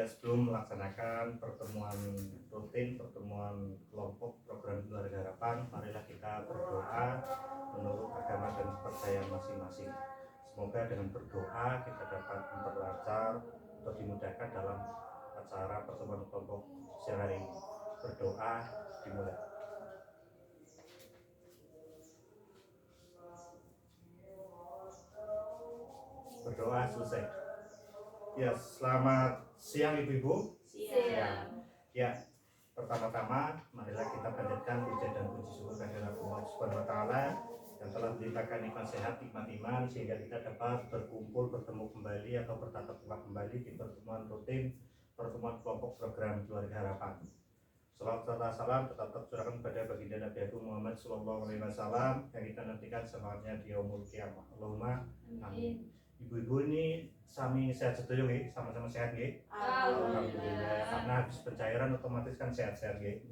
Ya, sebelum melaksanakan pertemuan rutin, pertemuan kelompok program Keluarga Harapan, marilah kita berdoa menurut agama dan kepercayaan masing-masing. Semoga dengan berdoa kita dapat memperlancar atau dimudahkan dalam acara pertemuan kelompok siang hari ini. Berdoa dimulai. Berdoa selesai. Ya, selamat siang Ibu-ibu. Siang. Ya, pertama-tama marilah kita panjatkan puja dan puji syukur kehadirat Allah Subhanahu wa taala yang telah melimpahkan nikmat sehat, nikmat iman sehingga kita dapat berkumpul, bertemu kembali atau bertatap muka kembali di pertemuan rutin pertemuan kelompok program Keluarga Harapan. Salawat serta salam tetap tercurahkan kepada baginda Nabi Agung Muhammad Sallallahu Alaihi Wasallam yang kita nantikan semangatnya di yaumul qiyamah. Allahumma amin. Ibu-ibu ini sami sehat setuju nggih, sama-sama sehat nggih. Alhamdulillah. Karena habis pencairan otomatis kan sehat-sehat nggih.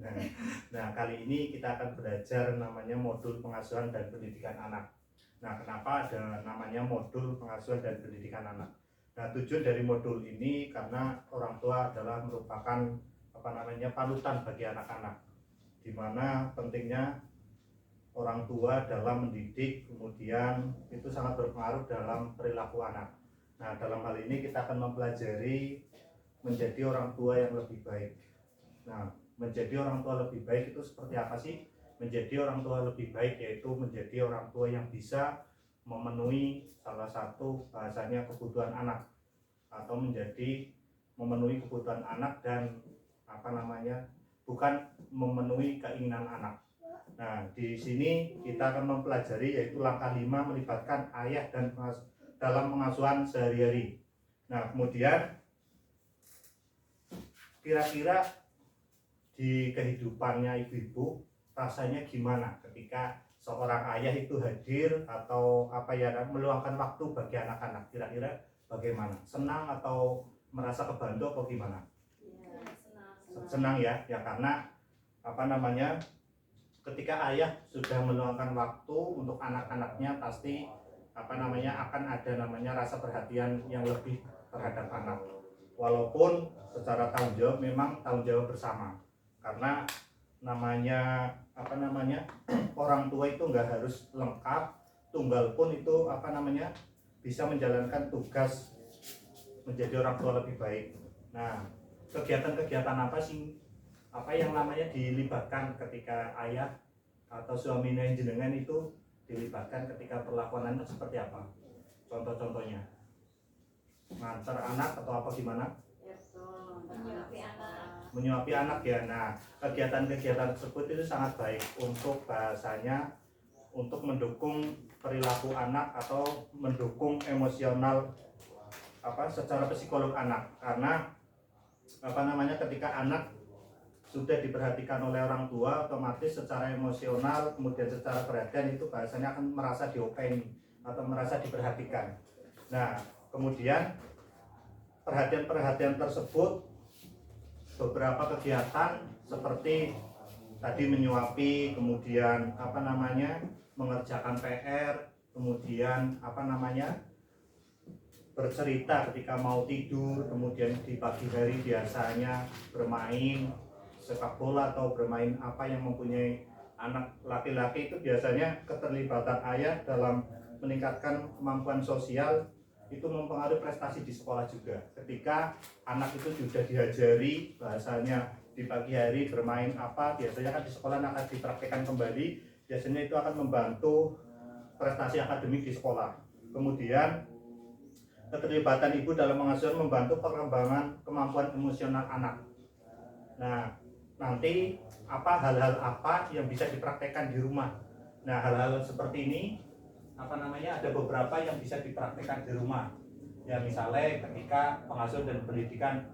Nah, kali ini kita akan belajar namanya modul pengasuhan dan pendidikan anak. Nah, kenapa ada namanya modul pengasuhan dan pendidikan anak? Nah, tujuan dari modul ini karena orang tua adalah merupakan panutan bagi anak-anak, di mana pentingnya orang tua dalam mendidik, kemudian itu sangat berpengaruh dalam perilaku anak. Nah, dalam hal ini kita akan mempelajari menjadi orang tua yang lebih baik. Nah, menjadi orang tua lebih baik itu seperti apa sih? Menjadi orang tua lebih baik yaitu menjadi orang tua yang bisa memenuhi salah satu bahasanya kebutuhan anak, atau menjadi memenuhi kebutuhan anak dan bukan memenuhi keinginan anak. Nah, di sini kita akan mempelajari yaitu langkah 5 melibatkan ayah dan dalam pengasuhan sehari-hari. Nah, kemudian kira-kira di kehidupannya ibu-ibu rasanya gimana ketika seorang ayah itu hadir atau meluangkan waktu bagi anak-anak? Kira-kira bagaimana? Senang atau merasa kebantu atau gimana? Senang ya, karena ketika ayah sudah meluangkan waktu untuk anak-anaknya pasti akan ada rasa perhatian yang lebih terhadap anak. Walaupun secara tanggung jawab memang tanggung jawab bersama, karena orang tua itu nggak harus lengkap, tunggal pun itu bisa menjalankan tugas menjadi orang tua lebih baik. Nah, kegiatan-kegiatan apa sih yang dilibatkan ketika ayah atau suaminya jenengan itu dilibatkan ketika perlakuan anak seperti apa? Contoh-contohnya ngantar anak atau apa gimana? Menyuapi anak ya. Nah, kegiatan-kegiatan tersebut itu sangat baik untuk bahasanya untuk mendukung perilaku anak atau mendukung emosional secara psikolog anak, karena ketika anak sudah diperhatikan oleh orang tua, otomatis secara emosional kemudian secara perhatian itu bahasanya akan merasa diopeni atau merasa diperhatikan. Nah, kemudian perhatian-perhatian tersebut beberapa kegiatan seperti tadi menyuapi, kemudian mengerjakan PR, kemudian bercerita ketika mau tidur, kemudian di pagi hari biasanya bermain sepak bola atau bermain apa yang mempunyai anak laki-laki itu biasanya keterlibatan ayah dalam meningkatkan kemampuan sosial itu mempengaruhi prestasi di sekolah juga. Ketika anak itu sudah diajari bahasanya di pagi hari bermain apa, biasanya kan di sekolah akan dipraktikkan kembali, biasanya itu akan membantu prestasi akademik di sekolah. Kemudian keterlibatan ibu dalam pengasuhan membantu perkembangan kemampuan emosional anak. Nah, nanti hal-hal apa yang bisa dipraktekkan di rumah. Nah, hal-hal seperti ini ada beberapa yang bisa dipraktekkan di rumah. Ya, misalnya ketika pengasuhan dan pendidikan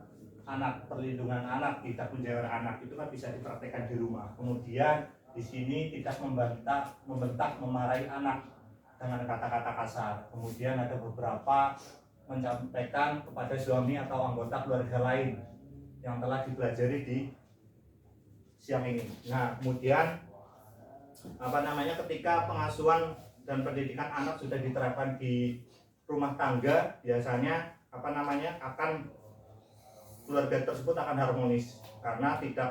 anak, perlindungan anak, tidak menjauhkan anak itu kan bisa dipraktekkan di rumah. Kemudian di sini tidak membentak, memarahi anak dengan kata-kata kasar. Kemudian ada beberapa menyampaikan kepada suami atau anggota keluarga lain yang telah dipelajari di siang ini. Nah, kemudian ketika pengasuhan dan pendidikan anak sudah diterapkan di rumah tangga, biasanya akan keluarga tersebut akan harmonis karena tidak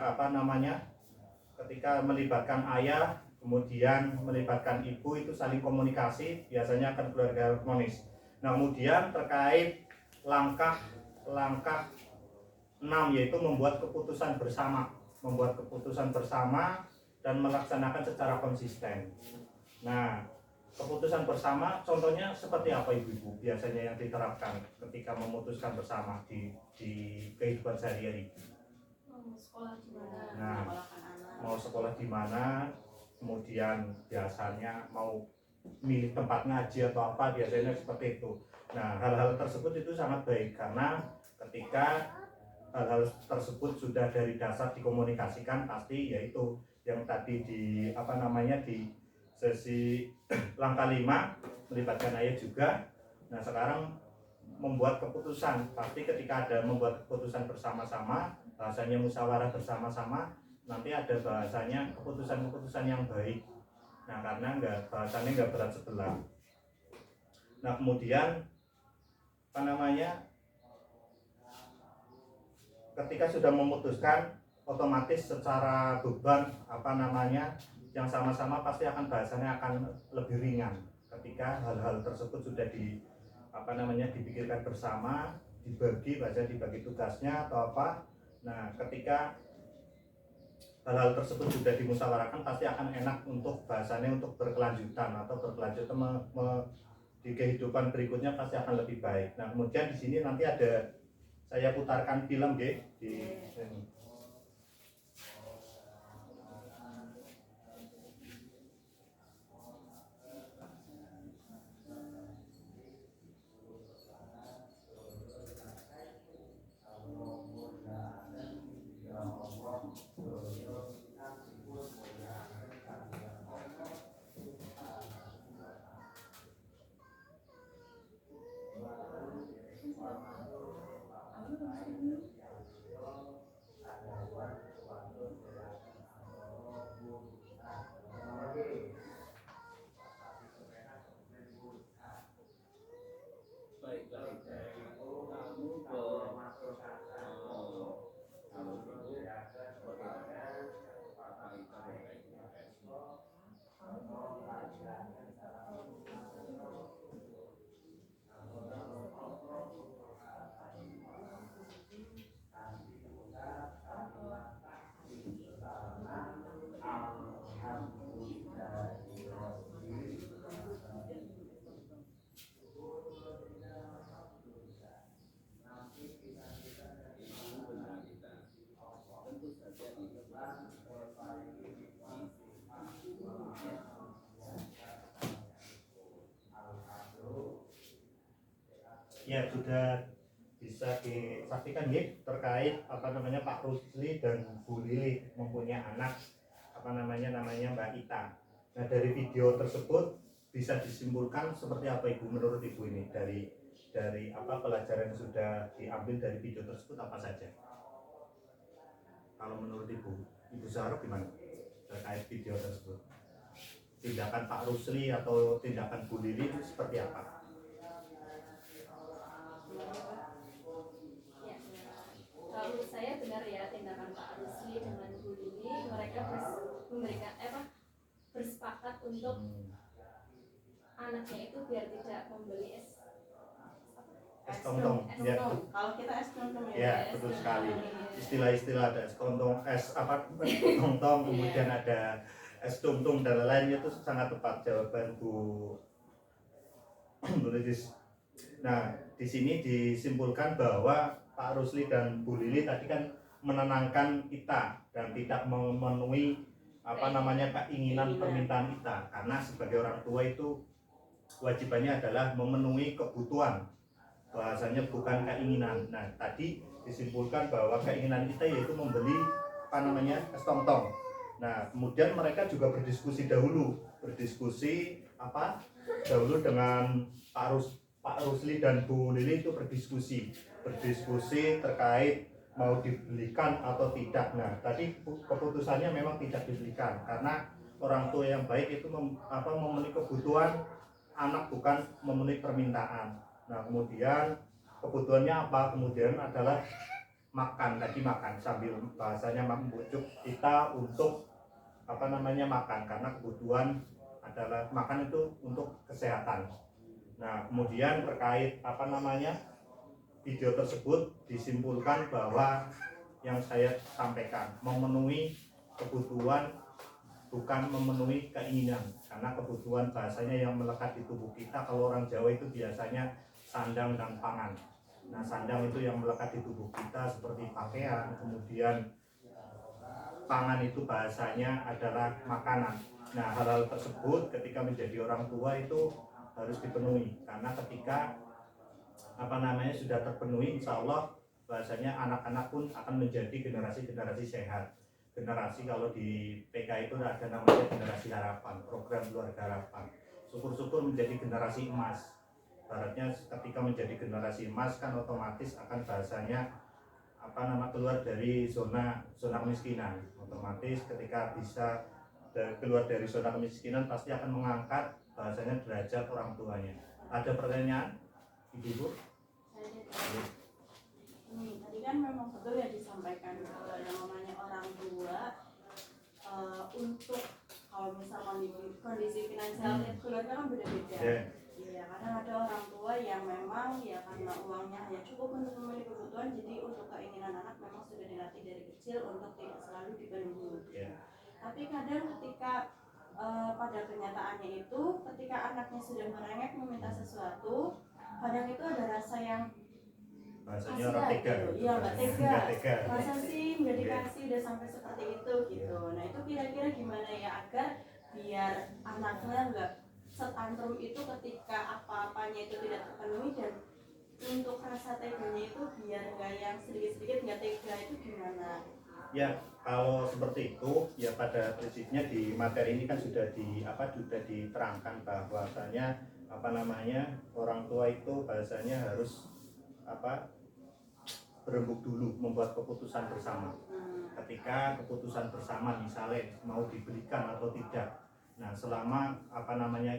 ketika melibatkan ayah kemudian melibatkan ibu itu saling komunikasi biasanya akan keluarga harmonis. Nah kemudian terkait langkah 6 yaitu membuat keputusan bersama dan melaksanakan secara konsisten. Nah keputusan bersama contohnya seperti apa ibu-ibu biasanya yang diterapkan ketika memutuskan bersama di kehidupan sehari-hari? Sekolah di mana? Nah, mau sekolah di mana, kemudian biasanya mau milih tempat ngaji atau apa biasanya seperti itu. Nah hal-hal tersebut itu sangat baik karena ketika hal-hal tersebut sudah dari dasar dikomunikasikan pasti yaitu yang tadi di di sesi langkah 5 melibatkan ayah juga. Nah sekarang membuat keputusan pasti ketika ada membuat keputusan bersama-sama bahasanya musyawarah bersama-sama nanti ada bahasanya keputusan-keputusan yang baik. Nah karena bahasanya nggak berat sebelah. Nah kemudian ketika sudah memutuskan otomatis secara beban yang sama-sama pasti akan bahasanya akan lebih ringan ketika hal-hal tersebut sudah dipikirkan bersama, dibagi tugasnya atau apa. Nah ketika hal-hal tersebut sudah dimusyawarahkan pasti akan enak untuk bahasanya untuk berkelanjutan di kehidupan berikutnya pasti akan lebih baik. Nah kemudian di sini nanti ada saya putarkan film di ya sudah bisa dipastikan ya terkait Pak Rusli dan Bu Lili mempunyai anak namanya Mbak Ita. Nah dari video tersebut bisa disimpulkan seperti apa Ibu menurut Ibu ini dari pelajaran yang sudah diambil dari video tersebut apa saja? Kalau menurut Ibu Zahra gimana terkait video tersebut? Tindakan Pak Rusli atau tindakan Bu Lili itu seperti apa? Kalau saya benar ya tindakan Pak Rusli dengan Bu Lili mereka bersepakat untuk anaknya itu biar tidak membeli es kontong. Ya. Kalau kita es kontong ya betul sekali. Istilah-istilah ada es kontong, kontong, kemudian ada es tung-tung dan lainnya itu sangat tepat jawaban Bu Lidis. Nah, di sini disimpulkan bahwa Pak Rusli dan Bu Lili tadi kan menenangkan kita dan tidak memenuhi keinginan permintaan kita karena sebagai orang tua itu wajibannya adalah memenuhi kebutuhan bahasanya bukan keinginan. Nah, tadi disimpulkan bahwa keinginan kita yaitu membeli es tong-tong. Nah, kemudian mereka juga berdiskusi dahulu dengan Pak Rusli dan Bu Lili itu berdiskusi terkait mau dibelikan atau tidak. Nah, tadi keputusannya memang tidak dibelikan karena orang tua yang baik itu memenuhi kebutuhan anak bukan memenuhi permintaan. Nah, kemudian kebutuhannya apa? Kemudian adalah makan sambil bahasanya membujuk kita untuk makan, karena kebutuhan adalah makan itu untuk kesehatan. Nah, kemudian terkait video tersebut disimpulkan bahwa yang saya sampaikan memenuhi kebutuhan, bukan memenuhi keinginan, karena kebutuhan bahasanya yang melekat di tubuh kita, kalau orang Jawa itu biasanya sandang dan pangan. Nah, sandang itu yang melekat di tubuh kita seperti pakaian, kemudian pangan itu bahasanya adalah makanan. Nah, hal-hal tersebut ketika menjadi orang tua itu harus dipenuhi, karena ketika sudah terpenuhi, insya Allah bahasanya anak-anak pun akan menjadi generasi-generasi sehat. Generasi, kalau di PK itu ada namanya generasi harapan, program keluarga harapan. Syukur-syukur menjadi generasi emas. Baratnya ketika menjadi generasi emas kan otomatis akan bahasanya keluar dari zona kemiskinan. Otomatis ketika bisa keluar dari zona kemiskinan pasti akan mengangkat bahasanya derajat orang tuanya. Ada pertanyaan, Ibu? Ini tadi kan memang betul ya disampaikan yang namanya orang tua untuk kalau misalkan kondisi finansial keluarga kan beda-beda. Iya, kadang ada orang tua yang memang ya karena uangnya hanya cukup untuk memenuhi kebutuhan, jadi untuk keinginan anak memang sudah dilatih dari kecil untuk tidak selalu dipenuhi. Tapi kadang ketika pada kenyataannya itu ketika anaknya sudah merengek meminta sesuatu, kadang itu ada rasa yang bahasanya orang tega. Iya, nggak tega. Masa sih nggak dikasih udah sampai seperti itu gitu. Nah, itu kira-kira gimana ya agar biar anaknya nggak setantrum itu ketika apa-apanya itu tidak terpenuhi, dan untuk rasa teganya itu biar nggak yang sedikit-sedikit nggak tega, itu gimana? Ya, kalau seperti itu ya pada prinsipnya di materi ini kan sudah diterangkan bahwasanya orang tua itu bahasanya harus berembuk dulu membuat keputusan bersama. Ketika keputusan bersama misalnya mau diberikan atau tidak, nah selama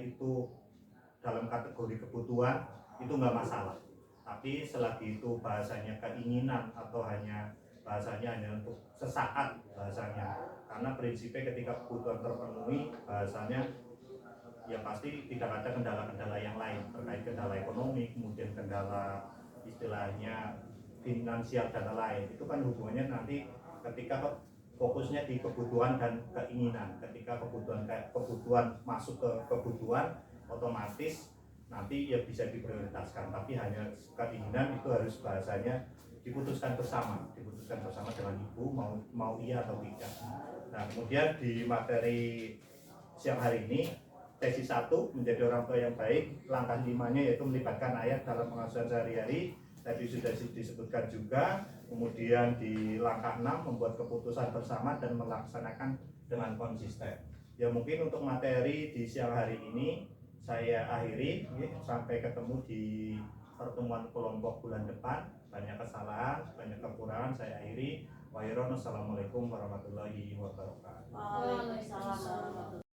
itu dalam kategori kebutuhan itu nggak masalah. Tapi selagi itu bahasanya keinginan atau bahasanya hanya untuk sesaat bahasanya, karena prinsipnya ketika kebutuhan terpenuhi bahasanya ya pasti tidak ada kendala-kendala yang lain terkait kendala ekonomi, kemudian kendala istilahnya finansial dan lain. Itu kan hubungannya nanti ketika fokusnya di kebutuhan dan keinginan. Ketika kebutuhan masuk ke kebutuhan, otomatis nanti ya bisa diprioritaskan, tapi hanya keinginan itu harus bahasanya diputuskan bersama dengan ibu mau iya atau tidak. Nah, kemudian di materi siang hari ini tesis 1 menjadi orang tua yang baik, langkah 5-nya yaitu melibatkan ayah dalam pengasuhan sehari-hari, tadi sudah disebutkan juga. Kemudian di langkah 6 membuat keputusan bersama dan melaksanakan dengan konsisten. Ya mungkin untuk materi di siang hari ini saya akhiri, sampai ketemu di pertemuan kelompok bulan depan. Banyak kesalahan, banyak kekurangan saya akhiri. Wassalamualaikum warahmatullahi wabarakatuh. Waalaikumsalam warahmatullahi wabarakatuh.